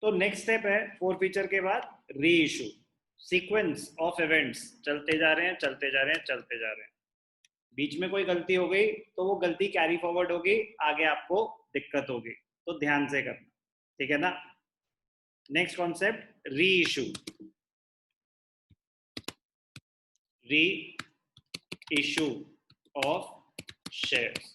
तो next step है four feature के बाद री इशू। सीक्वेंस ऑफ इवेंट्स चलते जा रहे हैं चलते जा रहे हैं चलते जा रहे हैं, बीच में कोई गलती हो गई तो वो गलती कैरी फॉरवर्ड होगी, आगे आपको दिक्कत होगी, तो ध्यान से करना, ठीक है ना। नेक्स्ट कॉन्सेप्ट री इशू। री इशू ऑफ शेयर्स।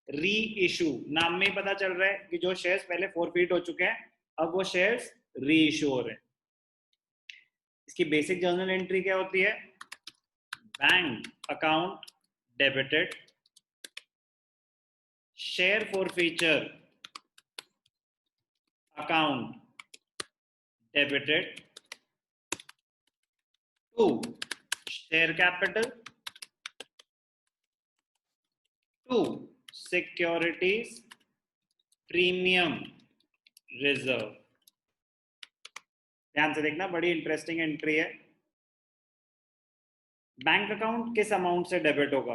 री इशू नाम में ही पता चल रहा है कि जो शेयर्स पहले फोरफीट हो चुके हैं अब वो शेयर्स री इशू हो रहे हैं। इसकी बेसिक जर्नल एंट्री क्या होती है? Bank account debited, share forfeiture account debited to share capital to securities premium reserve. ध्यान से देखना, बड़ी इंटरेस्टिंग एंट्री है। बैंक अकाउंट किस अमाउंट से डेबिट होगा?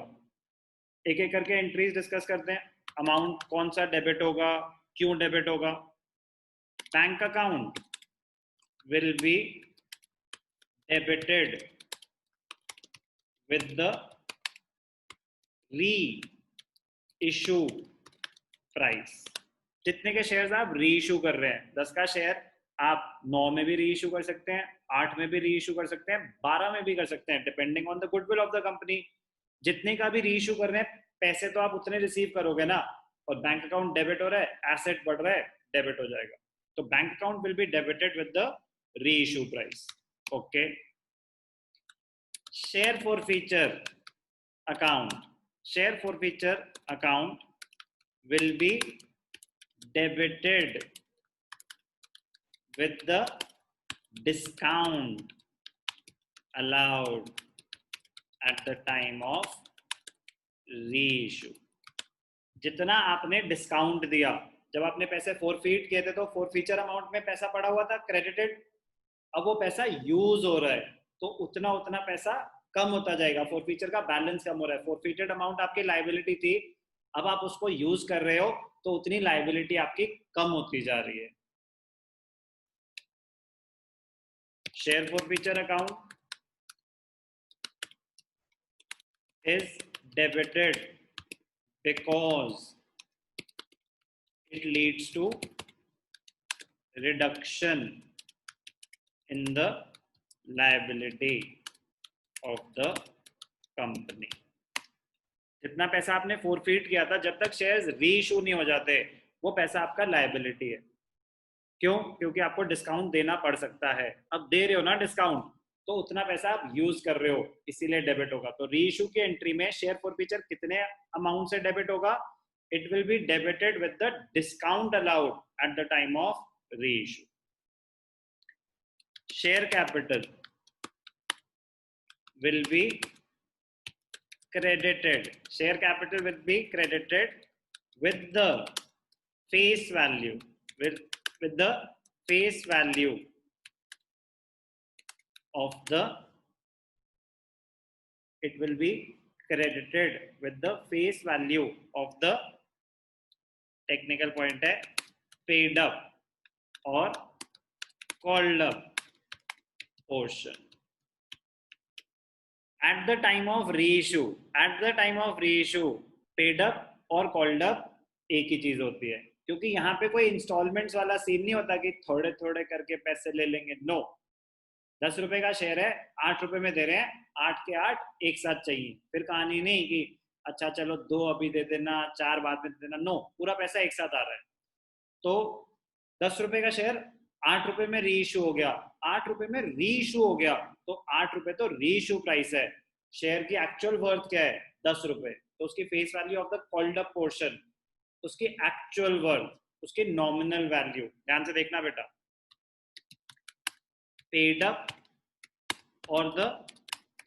एक एक करके एंट्रीज डिस्कस करते हैं। अमाउंट कौन सा डेबिट होगा, क्यों डेबिट होगा? Bank account will be debited with the reissue price. जितने के शेयर्स आप री इशू कर रहे हैं, 10 का शेयर आप 9 में भी री इशू कर सकते हैं, 8 में भी री इशू कर सकते हैं, 12 में भी कर सकते हैं, depending on the goodwill of the company. जितने का भी री इशू कर रहे हैं पैसे तो आप उतने रिसीव करोगे ना, और बैंक अकाउंट डेबिट हो रहा है, एसेट बढ़ रहा है, डेबिट हो जाएगा। तो bank account will be debited with the reissue price. Okay. Share forfeiture account, share forfeiture account will be debited with the discount allowed at the time of reissue। जितना आपने discount दिया, जब आपने पैसे forfeit किए थे तो forfeiture amount में पैसा पड़ा हुआ था क्रेडिटेड, अब वो पैसा यूज हो रहा है तो उतना उतना पैसा कम होता जाएगा, फोरफीचर का बैलेंस कम हो रहा है। फोरफीटेड अमाउंट आपकी लाइबिलिटी थी, अब आप उसको यूज कर रहे हो तो उतनी लाइबिलिटी आपकी कम होती जा रही है। Share forfeiture account is debited because it leads to reduction in the liability of the company. जितना पैसा आपने फोरफीट किया था, जब तक शेयर्स री इशू नहीं हो जाते वो पैसा आपका लायबिलिटी है। क्यों? क्योंकि आपको डिस्काउंट देना पड़ सकता है। अब दे रहे हो ना डिस्काउंट, तो उतना पैसा आप यूज कर रहे हो, इसीलिए डेबिट होगा। तो री इशू की एंट्री में शेयर फॉरफीचर कितने अमाउंट से डेबिट होगा? It will be debited with the discount allowed at the time of री issue. Share capital will be credited, share capital will be credited with the face value, with the face value of the, it will be credited with the face value of the, technical point है, paid up or called up portion at the time of reissue। at the time of reissue paid up और called up एक ही चीज होती है, क्योंकि यहाँ पे कोई इंस्टॉलमेंट्स वाला सीन नहीं होता कि थोड़े थोड़े करके पैसे ले लेंगे। नो, 10 रुपए का शेयर है, 8 रुपए में दे रहे हैं, 8 के 8 एक साथ चाहिए। फिर कहानी नहीं कि अच्छा चलो 2 अभी दे देना, 4 बाद में दे देना। नो, पूरा पैसा एक साथ आ रहा है। तो 10 रुपए का शेयर 8 रुपए में री इशू हो गया, 8 रुपए में री इशू हो गया, तो 8 रुपए तो री इशू प्राइस है। शेयर की एक्चुअल वर्थ क्या है? 10 रुपए। तो उसकी face value of the called up portion, उसकी एक्चुअल वर्थ, उसकी नॉमिनल वैल्यू, ध्यान से देखना बेटा, पेड अप और the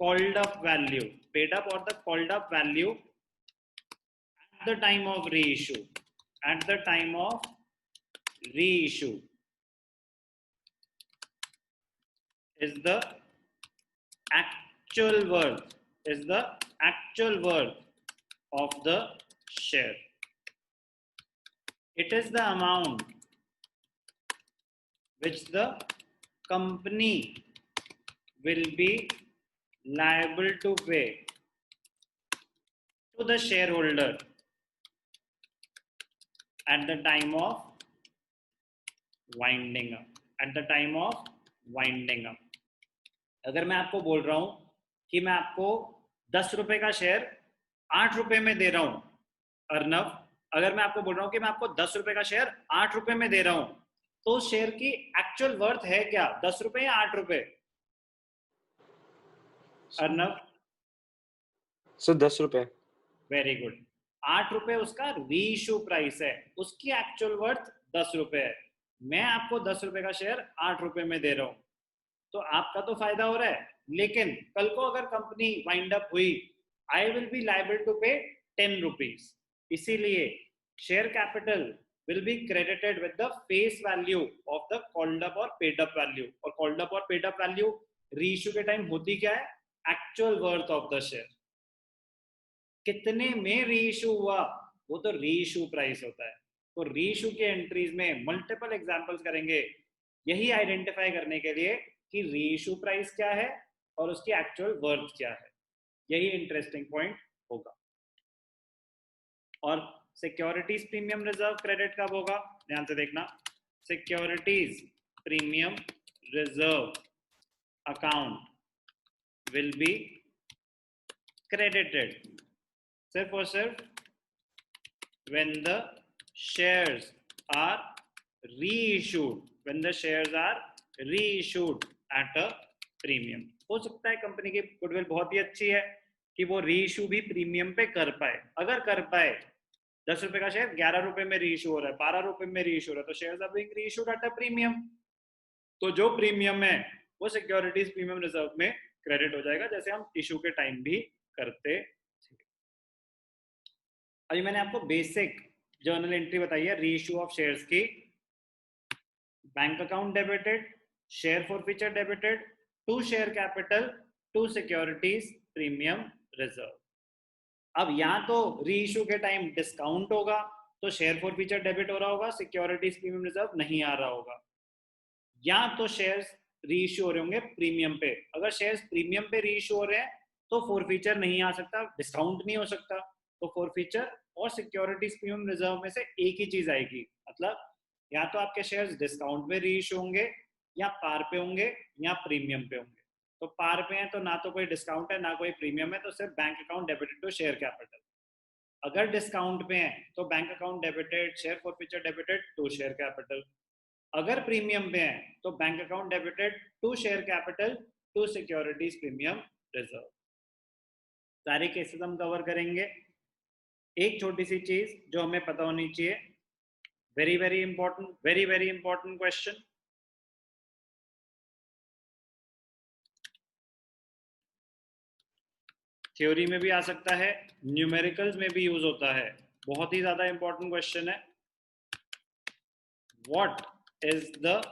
called up value, paid up और the called up value at the time of reissue, at the time of reissue is the actual worth, is the actual worth of the share. It is the amount which the company will be liable to pay to the shareholder at the time of winding up. At the time of winding up. अगर मैं आपको बोल रहा हूं कि मैं आपको 10 रुपए का शेयर 8 रुपए में दे रहा हूं अर्नव, अगर मैं आपको बोल रहा हूं कि मैं आपको 10 रुपए का शेयर 8 रुपए में दे रहा हूं, तो शेयर की एक्चुअल वर्थ है क्या, 10 रुपए या 8 रुपए? अर्नव सर 10 रुपए। Very good. 8 रुपए उसका रीइश्यू प्राइस है, उसकी एक्चुअल वर्थ 10 रुपए है। मैं आपको 10 रुपए का शेयर 8 रुपए में दे रहा हूं, तो आपका तो फायदा हो रहा है, लेकिन कल को अगर कंपनी वाइंड अप हुई, I will be liable to pay 10 rupees. इसीलिए share capital will be credited with the face value of the called up और पेड अप वैल्यू। और कॉल्ड अप और पेड अप वैल्यू रीइश्यू के time होती क्या है? Actual worth of the share. कितने में रीइश्यू हुआ, वो तो रीइश्यू प्राइस होता है। तो रीइश्यू के एंट्रीज में मल्टीपल एग्जांपल्स करेंगे यही आइडेंटिफाई करने के लिए कि रीइश्यू प्राइस क्या है और उसकी एक्चुअल वर्थ क्या है। यही इंटरेस्टिंग पॉइंट होगा। और सिक्योरिटीज प्रीमियम रिजर्व क्रेडिट कब होगा, ध्यान से देखना। Securities premium reserve account will be credited सिर्फ और सिर्फ when the shares are reissued, when the shares are reissued at a premium। हो सकता है कंपनी की गुडविल बहुत ही अच्छी है कि वो रीइश्यू भी प्रीमियम पे कर पाए। अगर कर पाए, 10 रुपए का शेयर 11 रुपए में रीइश्यू हो रहा है, 12 रुपए में रीइश्यू हो रहा है, तो shares are being reissued at a premium. तो जो प्रीमियम है वो सिक्योरिटीज प्रीमियम रिजर्व में क्रेडिट हो जाएगा, जैसे हम इशू के टाइम भी करते। अभी मैंने आपको बेसिक जर्नल एंट्री बताई है रीइश्यू ऑफ शेयर्स की। Bank account debited, share forfeiture debited, to share capital, to securities premium reserve. अब यहाँ तो रीइश्यू के टाइम डिस्काउंट होगा, तो शेयर फॉरफीचर डेबिट हो रहा होगा, सिक्योरिटीज प्रीमियम रिजर्व नहीं आ रहा होगा। या तो शेयर्स रीइश्यू हो रहे होंगे प्रीमियम पे। अगर शेयर्स प्रीमियम पे रीइश्यू हो रहे हैं तो फॉरफीचर नहीं आ सकता, डिस्काउंट नहीं हो सकता। तो फॉरफीचर और सिक्योरिटीज प्रीमियम रिजर्व में से एक ही चीज आएगी। मतलब या तो आपके शेयर्स डिस्काउंट में रीइश्यू होंगे, या पार पे होंगे, या प्रीमियम पे होंगे। तो पार पे हैं तो ना तो कोई डिस्काउंट है ना कोई प्रीमियम है, तो सिर्फ bank account debited to share capital. अगर डिस्काउंट पे हैं तो bank account debited, share forfeiture debited to share capital. अगर प्रीमियम पे हैं तो bank account debited to share capital to securities premium reserve. सारे केसेस हम कवर करेंगे। एक छोटी सी चीज जो हमें पता होनी चाहिए, very very important, very very important question. Theory में भी आ सकता है, न्यूमेरिकल्स में भी यूज होता है, बहुत ही ज्यादा इंपॉर्टेंट क्वेश्चन है। What is the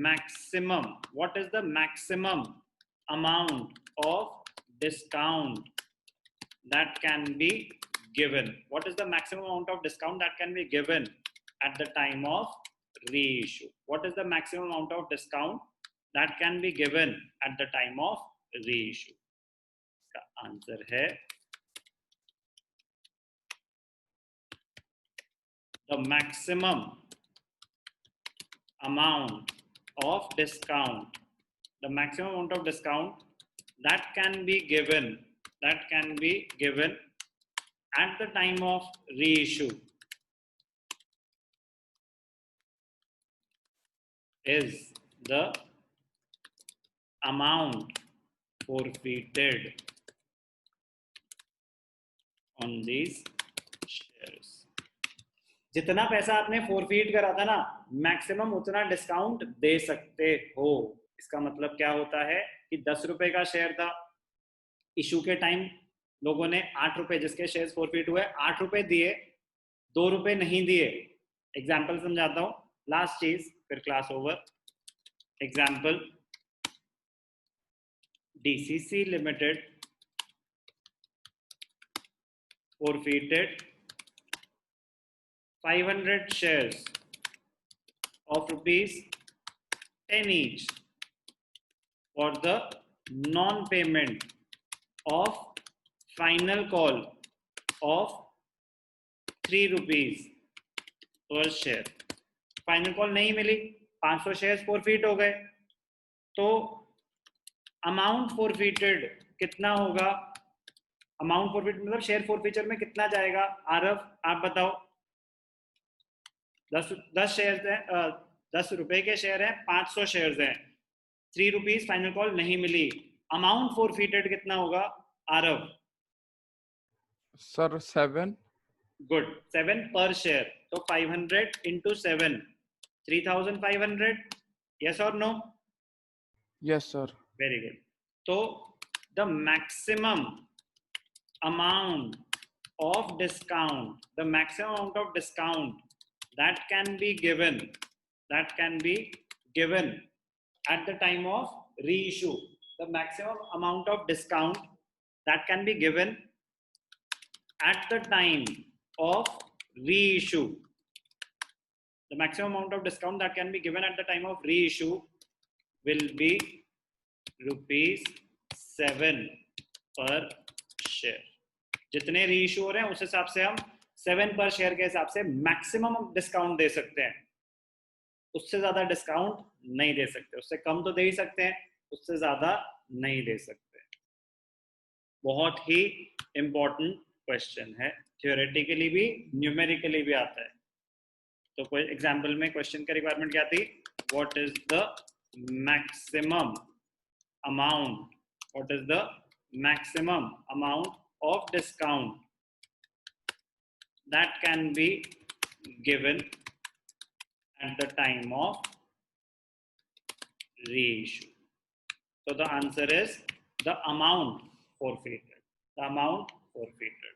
maximum amount of discount that can be given? What is the maximum amount of discount that can be given at the time of reissue? What is the maximum amount of discount that can be given at the time of reissue? इसका answer है the maximum amount of discount, the maximum amount of discount that can be given at the time of reissue is the amount forfeited on these shares। जितना पैसा आपने forfeit करा था ना, maximum उतना discount दे सकते हो। इसका मतलब क्या होता है कि 10 रुपए का शेयर था, इशू के टाइम लोगों ने 8 रुपए, जिसके शेयर फोरफीट हुए 8 रुपए दिए, 2 रुपए नहीं दिए। एग्जाम्पल समझाता हूं, लास्ट चीज फिर class over. Example, DCC limited forfeited 500 shares of rupees 10 each for the non-payment of final call of 3 rupees per share. Final call नहीं मिली, 500 शेयर्स फॉरफिट हो गए, तो अमाउंट फॉरफिटेड कितना होगा? अमाउंट फॉरफिट मतलब शेयर फॉरफीचर में कितना जाएगा? आरव आप बताओ। 10 शेयर हैं, 10 रुपए के शेयर हैं, 500 शेयर हैं, 3 रुपीज फाइनल कॉल नहीं मिली, अमाउंट फॉरफिटेड कितना होगा? आरव सर 7. गुड, 7 पर शेयर, तो 500 into 7, 3500, yes or no? Yes sir. Very good. So the maximum amount of discount, the maximum amount of discount that can be given at the time of reissue, the maximum amount of discount that can be given at the time of reissue, the maximum amount of discount that can be given at the time of reissue will be ₹7 per share. जितने reissue हो रहे हैं उस हिसाब से हम 7 पर share के हिसाब से मैक्सिमम डिस्काउंट दे सकते हैं, उससे ज्यादा डिस्काउंट नहीं दे सकते, उससे कम तो दे ही सकते हैं, उससे ज्यादा नहीं दे सकते। बहुत ही इंपॉर्टेंट क्वेश्चन है, थियोरेटिकली भी न्यूमेरिकली भी आता है। तो कोई एग्जाम्पल में क्वेश्चन का रिक्वायरमेंट क्या थी? What is the maximum amount, what is the maximum amount of discount that can be given at the time of reissue. So the answer is the amount forfeited, the amount forfeited.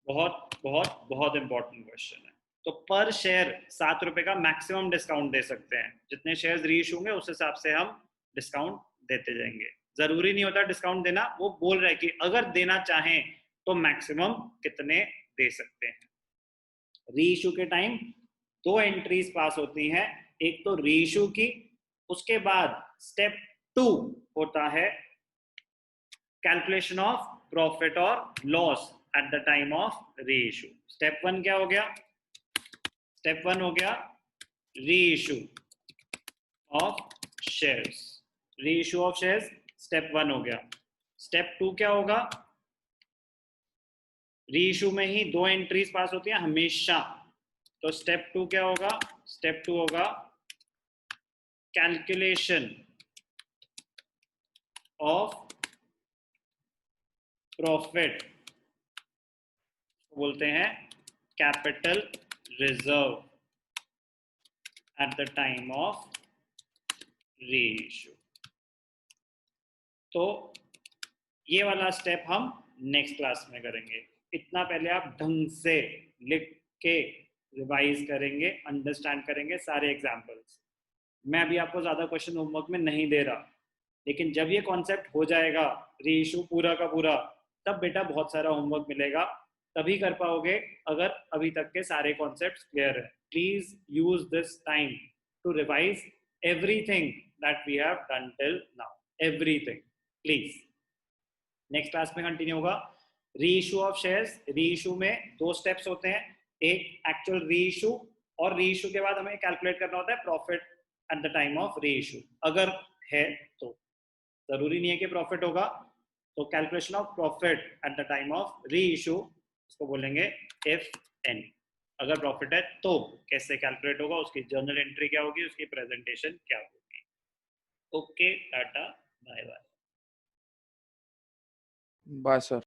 बहुत बहुत बहुत important question है। तो पर share 7 रुपए का maximum discount दे सकते हैं, जितने शेयर्स रीइश्यू होंगे उस हिसाब से हम डिस्काउंट देते जाएंगे। जरूरी नहीं होता डिस्काउंट देना, वो बोल रहा है कि अगर देना चाहें तो मैक्सिमम कितने दे सकते हैं। रीइश्यू के टाइम 2 एंट्रीज पास होती हैं, एक तो रीइश्यू की, उसके बाद स्टेप 2 होता है कैलकुलेशन ऑफ प्रॉफिट और loss eight the time of reissue. Step 1 क्या हो गया? स्टेप 1 हो गया reissue of shares, reissue of shares step 1 हो गया। स्टेप 2 क्या होगा? रीइश्यू में ही 2 एंट्रीज पास होती हैं हमेशा, तो स्टेप 2 क्या होगा? स्टेप 2 होगा कैलकुलेशन ऑफ प्रॉफिट, बोलते हैं capital reserve eight the time of reissue. तो ये वाला स्टेप हम नेक्स्ट क्लास में करेंगे। इतना पहले आप ढंग से लिख के रिवाइज करेंगे, अंडरस्टैंड करेंगे सारे एग्जाम्पल्स। मैं अभी आपको ज्यादा क्वेश्चन होमवर्क में नहीं दे रहा, लेकिन जब ये कॉन्सेप्ट हो जाएगा रीइश्यू पूरा का पूरा, तब बेटा बहुत सारा होमवर्क मिलेगा, तभी कर पाओगे अगर अभी तक के सारे कॉन्सेप्ट्स क्लियर है। Please use this time to revise everything that we have done till now, everything please. Next class में कंटिन्यू होगा रीइश्यू ऑफ शेयर्स। रीइश्यू में 2 स्टेप्स होते हैं, एक एक्चुअल रीइश्यू, और रीइश्यू के बाद हमें कैलकुलेट करना होता है profit eight the time of reissue. अगर है तो, जरूरी नहीं है कि प्रॉफिट होगा, तो calculation of profit eight the time of reissue, इसको बोलेंगे इफ एनी। अगर प्रॉफिट है तो कैसे कैलकुलेट होगा, उसकी जर्नल एंट्री क्या होगी, उसकी प्रेजेंटेशन क्या होगी। Okay, tata, bye bye. Bye sir.